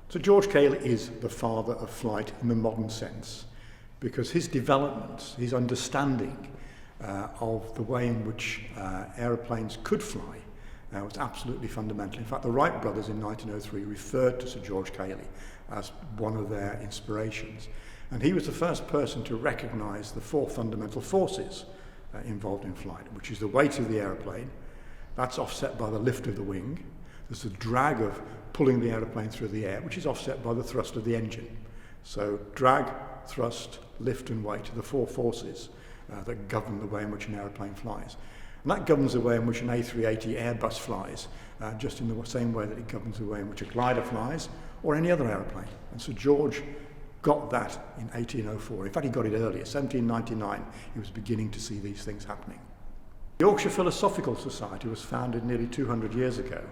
So George Cayley is the father of flight in the modern sense, because his development, his understanding of the way in which aeroplanes could fly was absolutely fundamental. In fact, the Wright brothers in 1903 referred to Sir George Cayley as one of their inspirations. And he was the first person to recognise the four fundamental forces involved in flight, which is the weight of the aeroplane, that's offset by the lift of the wing. There's the drag of pulling the aeroplane through the air, which is offset by the thrust of the engine. So drag, thrust, lift and weight are the four forces that govern the way in which an aeroplane flies. And that governs the way in which an A380 Airbus flies, just in the same way that it governs the way in which a glider flies or any other aeroplane. And so George got that in 1804. In fact, he got it earlier. 1799, he was beginning to see these things happening. The Yorkshire Philosophical Society was founded nearly 200 years ago.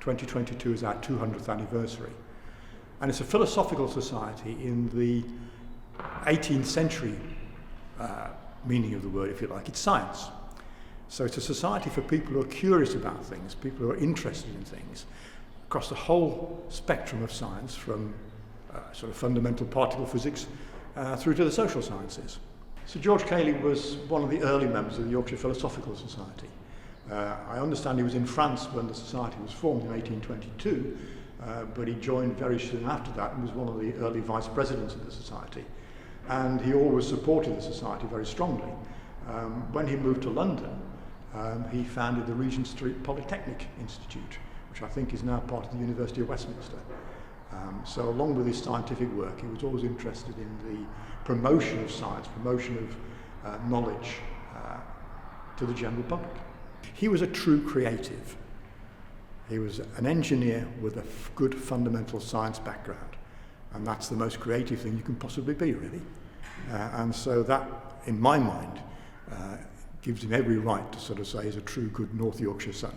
2022 is our 200th anniversary. And it's a philosophical society in the 18th century meaning of the word, if you like. It's science. So it's a society for people who are curious about things, people who are interested in things, across the whole spectrum of science, from sort of fundamental particle physics through to the social sciences. So George Cayley was one of the early members of the Yorkshire Philosophical Society. I understand he was in France when the society was formed in 1822, but he joined very soon after that and was one of the early vice presidents of the society. And he always supported the society very strongly. When he moved to London, he founded the Regent Street Polytechnic Institute, which I think is now part of the University of Westminster. So along with his scientific work, he was always interested in the promotion of science, promotion of knowledge to the general public. He was a true creative. He was an engineer with a good fundamental science background, and that's the most creative thing you can possibly be, really. And so that, in my mind, gives him every right to sort of say he's a true good North Yorkshire son.